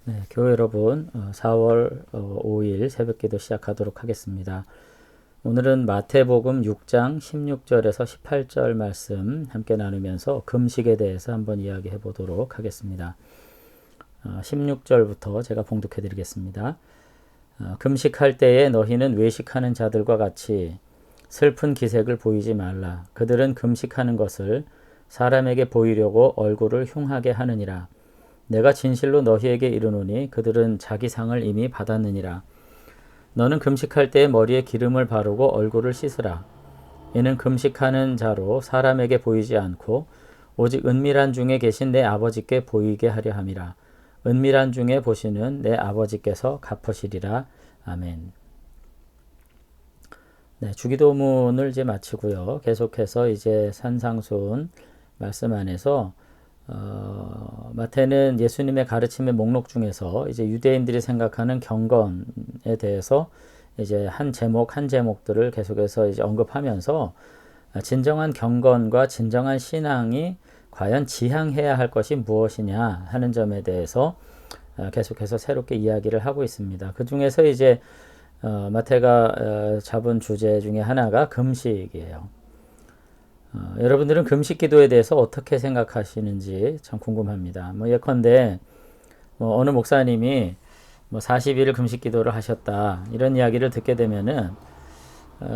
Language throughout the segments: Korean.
네, 교회 여러분, 4월 5일 새벽기도 시작하도록 하겠습니다. 오늘은 마태복음 6장 16절에서 18절 말씀 함께 나누면서 금식에 대해서 한번 이야기해 보도록 하겠습니다. 16절부터 제가 봉독해 드리겠습니다. 금식할 때에 너희는 외식하는 자들과 같이 슬픈 기색을 보이지 말라. 그들은 금식하는 것을 사람에게 보이려고 얼굴을 흉하게 하느니라. 내가 진실로 너희에게 이르노니 그들은 자기 상을 이미 받았느니라. 너는 금식할 때에 머리에 기름을 바르고 얼굴을 씻으라. 이는 금식하는 자로 사람에게 보이지 않고 오직 은밀한 중에 계신 내 아버지께 보이게 하려 함이라. 은밀한 중에 보시는 내 아버지께서 갚으시리라. 아멘. 네, 주기도문을 이제 마치고요. 계속해서 이제 산상수훈 말씀 안에서 마태는 예수님의 가르침의 목록 중에서 이제 유대인들이 생각하는 경건에 대해서 이제 한 제목들을 계속해서 이제 언급하면서 진정한 경건과 진정한 신앙이 과연 지향해야 할 것이 무엇이냐 하는 점에 대해서 계속해서 새롭게 이야기를 하고 있습니다. 그 중에서 이제 마태가 잡은 주제 중에 하나가 금식이에요. 여러분들은 금식 기도에 대해서 어떻게 생각하시는지 참 궁금합니다. 예컨대 어느 목사님이 40일 금식 기도를 하셨다 이런 이야기를 듣게 되면은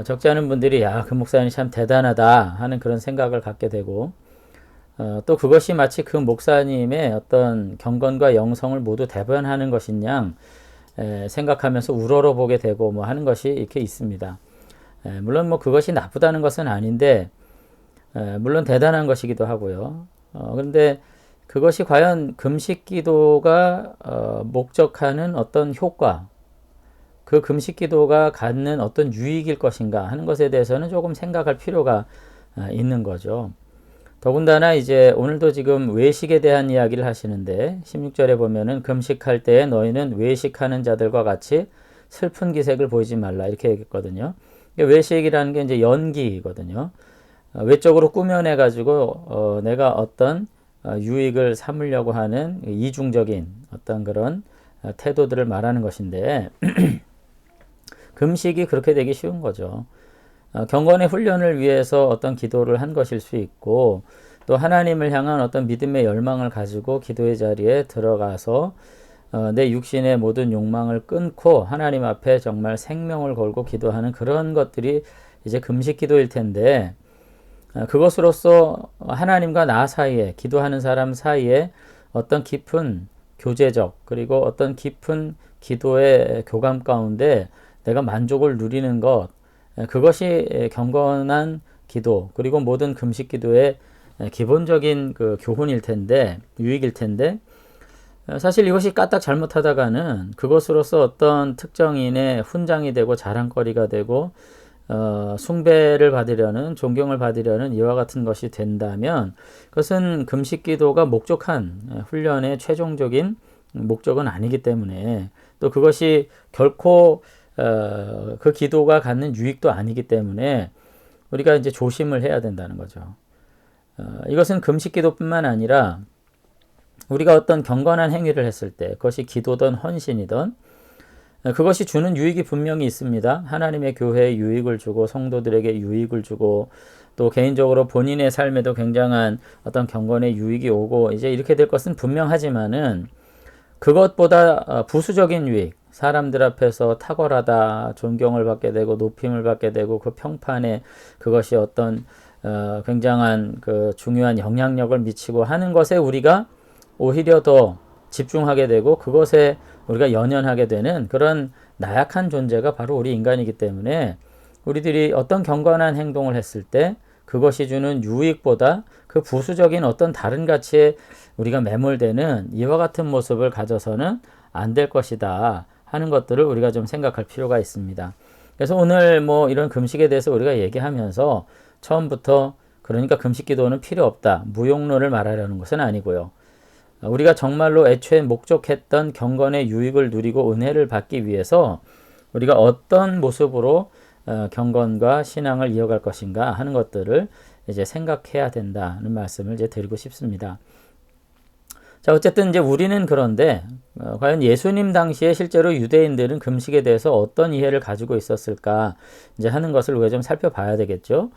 적지 않은 분들이 야, 그 목사님 참 대단하다 하는 그런 생각을 갖게 되고 또 그것이 마치 그 목사님의 어떤 경건과 영성을 모두 대변하는 것인 양 생각하면서 우러러보게 되고 하는 것이 이렇게 있습니다. 물론 그것이 나쁘다는 것은 아닌데 물론 대단한 것이기도 하고요. 그런데 그것이 과연 금식 기도가 목적하는 어떤 효과, 그 금식 기도가 갖는 어떤 유익일 것인가 하는 것에 대해서는 조금 생각할 필요가 있는 거죠. 더군다나 이제 오늘도 지금 외식에 대한 이야기를 하시는데 16절에 보면은 금식할 때에 너희는 외식하는 자들과 같이 슬픈 기색을 보이지 말라 이렇게 얘기했거든요. 외식이라는 게 이제 연기거든요. 외적으로 꾸며내 가지고 내가 어떤 유익을 삼으려고 하는 이중적인 어떤 그런 태도들을 말하는 것인데 금식이 그렇게 되기 쉬운 거죠. 경건의 훈련을 위해서 어떤 기도를 한 것일 수 있고 또 하나님을 향한 어떤 믿음의 열망을 가지고 기도의 자리에 들어가서 내 육신의 모든 욕망을 끊고 하나님 앞에 정말 생명을 걸고 기도하는 그런 것들이 이제 금식 기도일 텐데 그것으로서 하나님과 나 사이에 기도하는 사람 사이에 어떤 깊은 교제적 그리고 어떤 깊은 기도의 교감 가운데 내가 만족을 누리는 것 그것이 경건한 기도 그리고 모든 금식 기도의 기본적인 그 교훈일 텐데 유익일 텐데 사실 이것이 까딱 잘못하다가는 그것으로서 어떤 특정인의 훈장이 되고 자랑거리가 되고 숭배를 받으려는 존경을 받으려는 이와 같은 것이 된다면 그것은 금식 기도가 목적한 훈련의 최종적인 목적은 아니기 때문에 또 그것이 결코 그 기도가 갖는 유익도 아니기 때문에 우리가 이제 조심을 해야 된다는 거죠. 이것은 금식 기도뿐만 아니라 우리가 어떤 경건한 행위를 했을 때 그것이 기도든 헌신이든 그것이 주는 유익이 분명히 있습니다. 하나님의 교회에 유익을 주고 성도들에게 유익을 주고 또 개인적으로 본인의 삶에도 굉장한 어떤 경건의 유익이 오고 이제 이렇게 될 것은 분명하지만은 그것보다 부수적인 유익, 사람들 앞에서 탁월하다, 존경을 받게 되고 높임을 받게 되고 그 평판에 그것이 어떤 굉장한 그 중요한 영향력을 미치고 하는 것에 우리가 오히려 더 집중하게 되고 그것에 우리가 연연하게 되는 그런 나약한 존재가 바로 우리 인간이기 때문에 우리들이 어떤 경건한 행동을 했을 때 그것이 주는 유익보다 그 부수적인 어떤 다른 가치에 우리가 매몰되는 이와 같은 모습을 가져서는 안 될 것이다 하는 것들을 우리가 좀 생각할 필요가 있습니다. 그래서 오늘 이런 금식에 대해서 우리가 얘기하면서 처음부터 그러니까 금식 기도는 필요 없다, 무용론을 말하려는 것은 아니고요. 우리가 정말로 애초에 목적했던 경건의 유익을 누리고 은혜를 받기 위해서 우리가 어떤 모습으로 경건과 신앙을 이어갈 것인가 하는 것들을 이제 생각해야 된다는 말씀을 이제 드리고 싶습니다. 자, 어쨌든 이제 우리는 그런데 과연 예수님 당시에 실제로 유대인들은 금식에 대해서 어떤 이해를 가지고 있었을까 이제 하는 것을 우리가 좀 살펴봐야 되겠죠.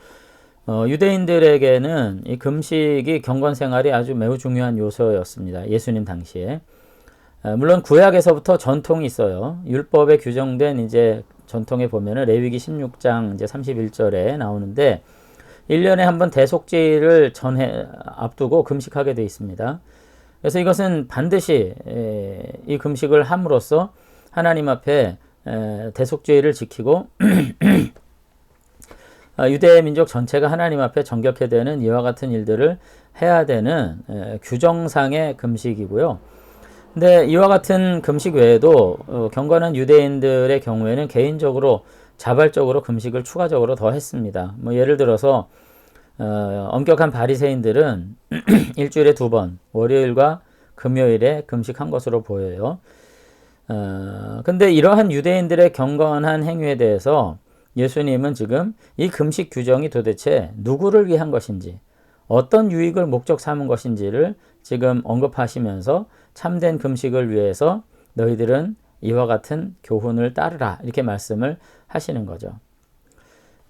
유대인들에게는 이 금식이 경건 생활이 아주 매우 중요한 요소였습니다. 예수님 당시에. 물론 구약에서부터 전통이 있어요. 율법에 규정된 이제 전통에 보면은 레위기 16장 이제 31절에 나오는데 1년에 한 번 대속죄를 앞두고 금식하게 되어 있습니다. 그래서 이것은 반드시 이 금식을 함으로써 하나님 앞에 대속죄를 지키고 유대 민족 전체가 하나님 앞에 정결케 되는 이와 같은 일들을 해야 되는 규정상의 금식이고요. 근데 이와 같은 금식 외에도 경건한 유대인들의 경우에는 개인적으로 자발적으로 금식을 추가적으로 더 했습니다. 뭐 예를 들어서 엄격한 바리새인들은 일주일에 2번 월요일과 금요일에 금식한 것으로 보여요. 근데 이러한 유대인들의 경건한 행위에 대해서 예수님은 지금 이 금식 규정이 도대체 누구를 위한 것인지 어떤 유익을 목적 삼은 것인지를 지금 언급하시면서 참된 금식을 위해서 너희들은 이와 같은 교훈을 따르라 이렇게 말씀을 하시는 거죠.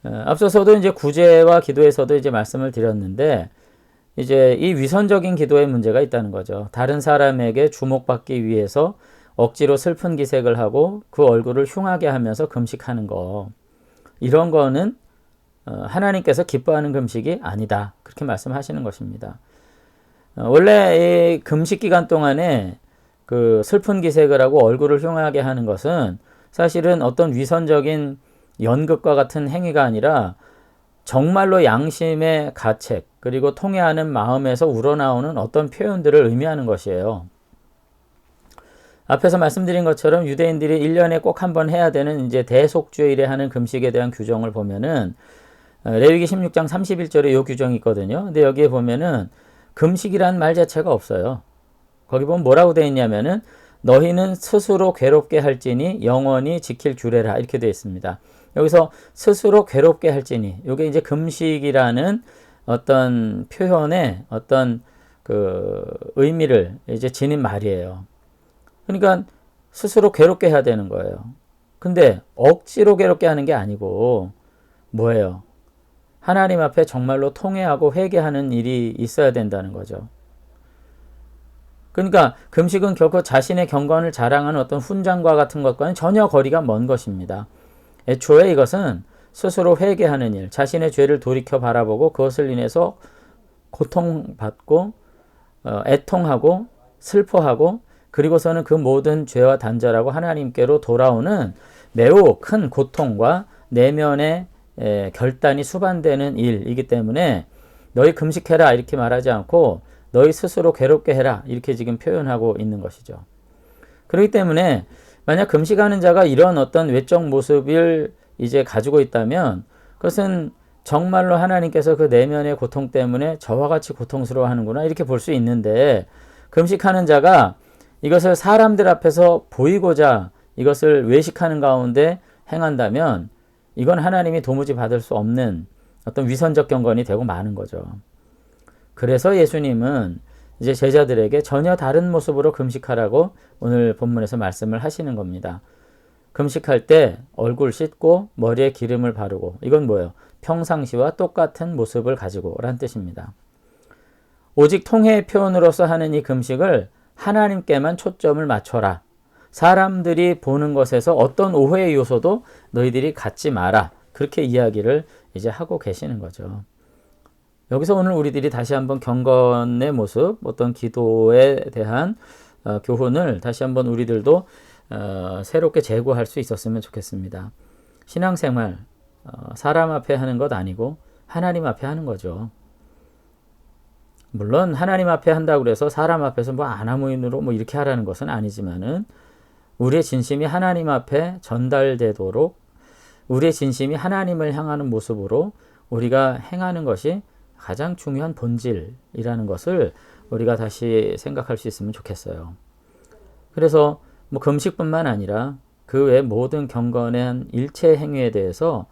앞서서도 이제 구제와 기도에서도 이제 말씀을 드렸는데 이제 이 위선적인 기도에 문제가 있다는 거죠. 다른 사람에게 주목받기 위해서 억지로 슬픈 기색을 하고 그 얼굴을 흉하게 하면서 금식하는 거. 이런 거는 하나님께서 기뻐하는 금식이 아니다. 그렇게 말씀하시는 것입니다. 원래 이 금식 기간 동안에 그 슬픈 기색을 하고 얼굴을 흉하게 하는 것은 사실은 어떤 위선적인 연극과 같은 행위가 아니라 정말로 양심의 가책 그리고 통회하는 마음에서 우러나오는 어떤 표현들을 의미하는 것이에요. 앞에서 말씀드린 것처럼 유대인들이 1년에 꼭 한 번 해야 되는 이제 대속죄일에 하는 금식에 대한 규정을 보면은 레위기 16장 31절에 이 규정이 있거든요. 근데 여기에 보면은 금식이란 말 자체가 없어요. 거기 보면 뭐라고 되어 있냐면은 너희는 스스로 괴롭게 할지니 영원히 지킬 규례라 이렇게 되어 있습니다. 여기서 스스로 괴롭게 할지니 이게 이제 금식이라는 어떤 표현의 어떤 그 의미를 이제 지닌 말이에요. 그러니까 스스로 괴롭게 해야 되는 거예요. 근데 억지로 괴롭게 하는 게 아니고 뭐예요? 하나님 앞에 정말로 통회하고 회개하는 일이 있어야 된다는 거죠. 그러니까 금식은 결코 자신의 경건을 자랑하는 어떤 훈장과 같은 것과는 전혀 거리가 먼 것입니다. 애초에 이것은 스스로 회개하는 일, 자신의 죄를 돌이켜 바라보고 그것을 인해서 고통받고 애통하고 슬퍼하고 그리고서는 그 모든 죄와 단절하고 하나님께로 돌아오는 매우 큰 고통과 내면의 결단이 수반되는 일이기 때문에 너희 금식해라 이렇게 말하지 않고 너희 스스로 괴롭게 해라 이렇게 지금 표현하고 있는 것이죠. 그렇기 때문에 만약 금식하는 자가 이런 어떤 외적 모습을 이제 가지고 있다면 그것은 정말로 하나님께서 그 내면의 고통 때문에 저와 같이 고통스러워하는구나 이렇게 볼 수 있는데 금식하는 자가 이것을 사람들 앞에서 보이고자 이것을 외식하는 가운데 행한다면 이건 하나님이 도무지 받을 수 없는 어떤 위선적 경건이 되고 마는 거죠. 그래서 예수님은 이제 제자들에게 전혀 다른 모습으로 금식하라고 오늘 본문에서 말씀을 하시는 겁니다. 금식할 때 얼굴 씻고 머리에 기름을 바르고 이건 뭐예요? 평상시와 똑같은 모습을 가지고 라는 뜻입니다. 오직 통회의 표현으로서 하는 이 금식을 하나님께만 초점을 맞춰라. 사람들이 보는 것에서 어떤 오해의 요소도 너희들이 갖지 마라. 그렇게 이야기를 이제 하고 계시는 거죠. 여기서 오늘 우리들이 다시 한번 경건의 모습, 어떤 기도에 대한 교훈을 다시 한번 우리들도 새롭게 재고할 수 있었으면 좋겠습니다. 신앙생활, 사람 앞에 하는 것 아니고 하나님 앞에 하는 거죠. 물론 하나님 앞에 한다고 해서 사람 앞에서 뭐 아나무인으로 뭐 이렇게 하라는 것은 아니지만은 우리의 진심이 하나님 앞에 전달되도록 우리의 진심이 하나님을 향하는 모습으로 우리가 행하는 것이 가장 중요한 본질이라는 것을 우리가 다시 생각할 수 있으면 좋겠어요. 그래서 뭐 금식뿐만 아니라 그 외 모든 경건의 일체 행위에 대해서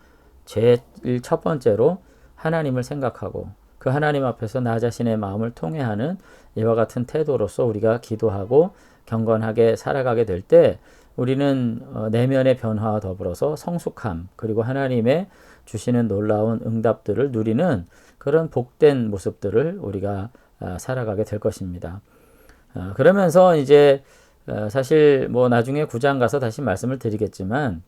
제일 첫 번째로 하나님을 생각하고 그 하나님 앞에서 나 자신의 마음을 통회하는 이와 같은 태도로서 우리가 기도하고 경건하게 살아가게 될 때 우리는 내면의 변화와 더불어서 성숙함 그리고 하나님의 주시는 놀라운 응답들을 누리는 그런 복된 모습들을 우리가 살아가게 될 것입니다. 그러면서 이제 사실 뭐 나중에 9장 가서 다시 말씀을 드리겠지만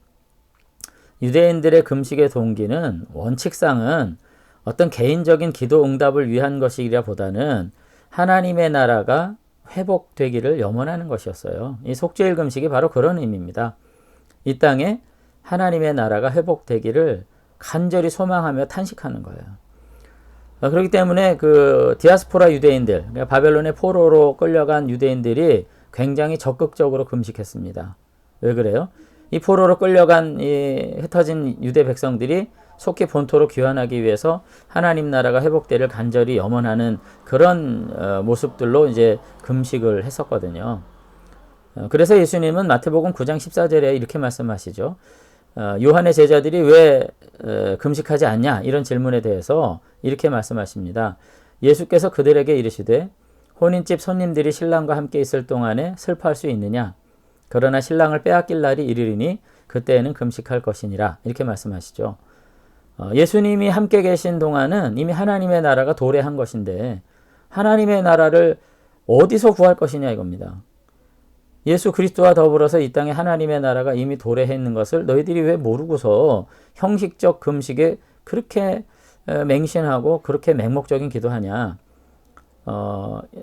유대인들의 금식의 동기는 원칙상은 어떤 개인적인 기도 응답을 위한 것이라 보다는 하나님의 나라가 회복되기를 염원하는 것이었어요. 이 속죄일 금식이 바로 그런 의미입니다. 이 땅에 하나님의 나라가 회복되기를 간절히 소망하며 탄식하는 거예요. 그렇기 때문에 그 디아스포라 유대인들, 그러니까 바벨론의 포로로 끌려간 유대인들이 굉장히 적극적으로 금식했습니다. 왜 그래요? 이 포로로 끌려간 이 흩어진 유대 백성들이 속히 본토로 귀환하기 위해서 하나님 나라가 회복되기를 간절히 염원하는 그런 모습들로 이제 금식을 했었거든요. 그래서 예수님은 마태복음 9장 14절에 이렇게 말씀하시죠. 요한의 제자들이 왜 금식하지 않냐 이런 질문에 대해서 이렇게 말씀하십니다. 예수께서 그들에게 이르시되 혼인집 손님들이 신랑과 함께 있을 동안에 슬퍼할 수 있느냐? 그러나 신랑을 빼앗길 날이 이르리니 그때에는 금식할 것이니라 이렇게 말씀하시죠. 예수님이 함께 계신 동안은 이미 하나님의 나라가 도래한 것인데 하나님의 나라를 어디서 구할 것이냐 이겁니다. 예수 그리스도와 더불어서 이 땅에 하나님의 나라가 이미 도래했는 것을 너희들이 왜 모르고서 형식적 금식에 그렇게 맹신하고 그렇게 맹목적인 기도하냐.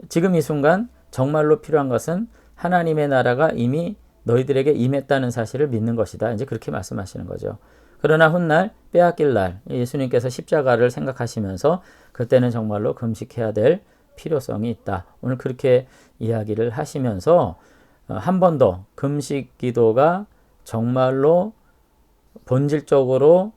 지금 이 순간 정말로 필요한 것은 하나님의 나라가 이미 너희들에게 임했다는 사실을 믿는 것이다. 이제 그렇게 말씀하시는 거죠. 그러나 훗날 빼앗길 날 예수님께서 십자가를 생각하시면서 그때는 정말로 금식해야 될 필요성이 있다. 오늘 그렇게 이야기를 하시면서 한 번 더 금식 기도가 정말로 본질적으로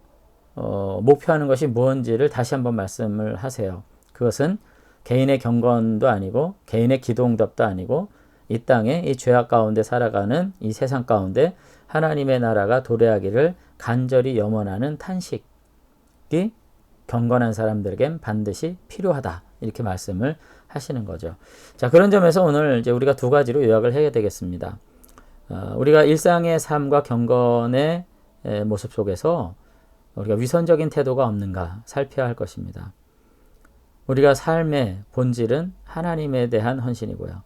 목표하는 것이 무엇인지를 다시 한번 말씀을 하세요. 그것은 개인의 경건도 아니고 개인의 기도 응답도 아니고 이 땅에 이 죄악 가운데 살아가는 이 세상 가운데 하나님의 나라가 도래하기를 간절히 염원하는 탄식이 경건한 사람들에겐 반드시 필요하다. 이렇게 말씀을 하시는 거죠. 자, 그런 점에서 오늘 이제 우리가 두 가지로 요약을 해야 되겠습니다. 우리가 일상의 삶과 경건의 모습 속에서 우리가 위선적인 태도가 없는가 살펴야 할 것입니다. 우리가 삶의 본질은 하나님에 대한 헌신이고요.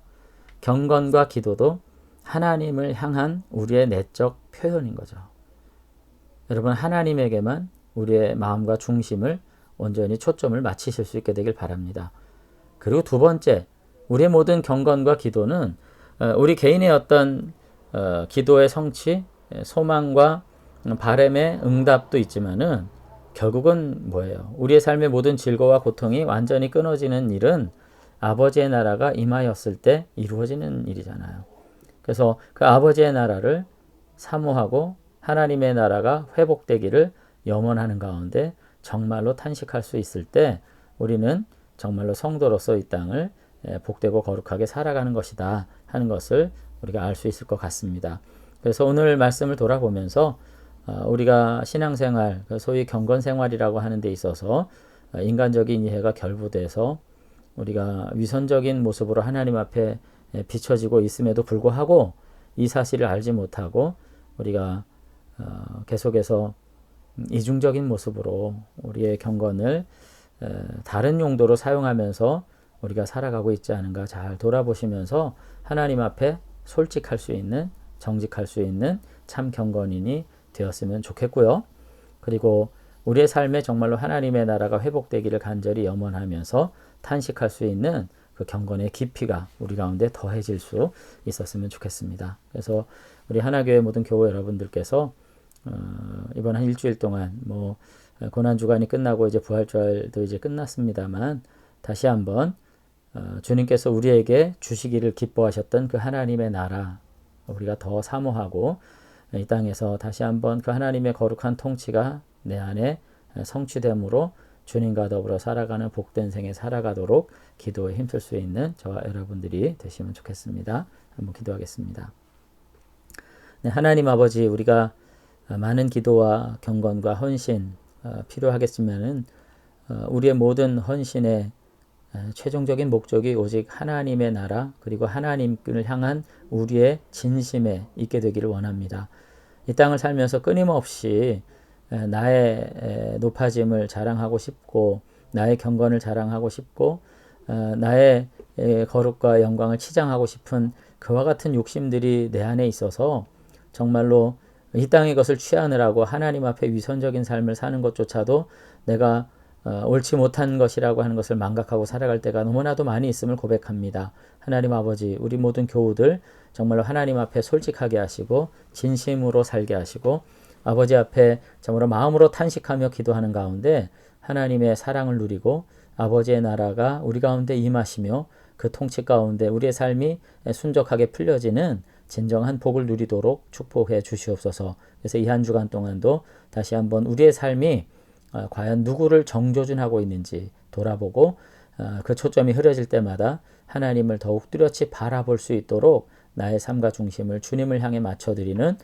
경건과 기도도 하나님을 향한 우리의 내적 표현인 거죠. 여러분 하나님에게만 우리의 마음과 중심을 온전히 초점을 맞추실 수 있게 되길 바랍니다. 그리고 두 번째, 우리의 모든 경건과 기도는 우리 개인의 어떤 기도의 성취, 소망과 바람의 응답도 있지만은 결국은 뭐예요? 우리의 삶의 모든 즐거움과 고통이 완전히 끊어지는 일은 아버지의 나라가 임하였을 때 이루어지는 일이잖아요. 그래서 그 아버지의 나라를 사모하고 하나님의 나라가 회복되기를 염원하는 가운데 정말로 탄식할 수 있을 때 우리는 정말로 성도로서 이 땅을 복되고 거룩하게 살아가는 것이다 하는 것을 우리가 알 수 있을 것 같습니다. 그래서 오늘 말씀을 돌아보면서 우리가 신앙생활, 소위 경건생활이라고 하는 데 있어서 인간적인 이해가 결부돼서 우리가 위선적인 모습으로 하나님 앞에 비춰지고 있음에도 불구하고 이 사실을 알지 못하고 우리가 계속해서 이중적인 모습으로 우리의 경건을 다른 용도로 사용하면서 우리가 살아가고 있지 않은가 잘 돌아보시면서 하나님 앞에 솔직할 수 있는, 정직할 수 있는 참 경건인이 되었으면 좋겠고요. 그리고 우리의 삶에 정말로 하나님의 나라가 회복되기를 간절히 염원하면서 탄식할 수 있는 그 경건의 깊이가 우리 가운데 더해질 수 있었으면 좋겠습니다. 그래서 우리 하나교회 모든 교회 여러분들께서 이번 한 일주일 동안 뭐 고난주간이 끝나고 이제 부활절도 이제 끝났습니다만 다시 한번 주님께서 우리에게 주시기를 기뻐하셨던 그 하나님의 나라 우리가 더 사모하고 이 땅에서 다시 한번 그 하나님의 거룩한 통치가 내 안에 성취됨으로 주님과 더불어 살아가는 복된 생에 살아가도록 기도에 힘쓸 수 있는 저와 여러분들이 되시면 좋겠습니다. 한번 기도하겠습니다. 네, 하나님 아버지, 우리가 많은 기도와 경건과 헌신 필요하겠지만은 우리의 모든 헌신의 최종적인 목적이 오직 하나님의 나라 그리고 하나님을 향한 우리의 진심에 있게 되기를 원합니다. 이 땅을 살면서 끊임없이 나의 높아짐을 자랑하고 싶고 나의 경건을 자랑하고 싶고 나의 거룩과 영광을 치장하고 싶은 그와 같은 욕심들이 내 안에 있어서 정말로 이 땅의 것을 취하느라고 하나님 앞에 위선적인 삶을 사는 것조차도 내가 옳지 못한 것이라고 하는 것을 망각하고 살아갈 때가 너무나도 많이 있음을 고백합니다. 하나님 아버지, 우리 모든 교우들 정말로 하나님 앞에 솔직하게 하시고 진심으로 살게 하시고 아버지 앞에 정말로 마음으로 탄식하며 기도하는 가운데 하나님의 사랑을 누리고 아버지의 나라가 우리 가운데 임하시며 그 통치 가운데 우리의 삶이 순적하게 풀려지는 진정한 복을 누리도록 축복해 주시옵소서. 그래서 이 한 주간 동안도 다시 한번 우리의 삶이 과연 누구를 정조준하고 있는지 돌아보고 그 초점이 흐려질 때마다 하나님을 더욱 뚜렷이 바라볼 수 있도록 나의 삶과 중심을 주님을 향해 맞춰드리는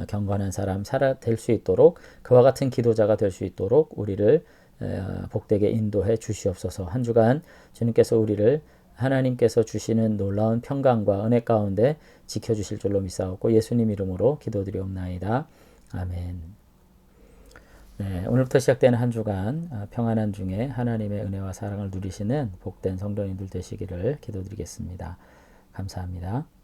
경건한 사람 될 수 있도록 그와 같은 기도자가 될 수 있도록 우리를 복되게 인도해 주시옵소서. 한 주간 주님께서 우리를 하나님께서 주시는 놀라운 평강과 은혜 가운데 지켜주실 줄로 믿사옵고 예수님 이름으로 기도드리옵나이다. 아멘. 네, 오늘부터 시작되는 한 주간 평안한 중에 하나님의 은혜와 사랑을 누리시는 복된 성도님들 되시기를 기도드리겠습니다. 감사합니다.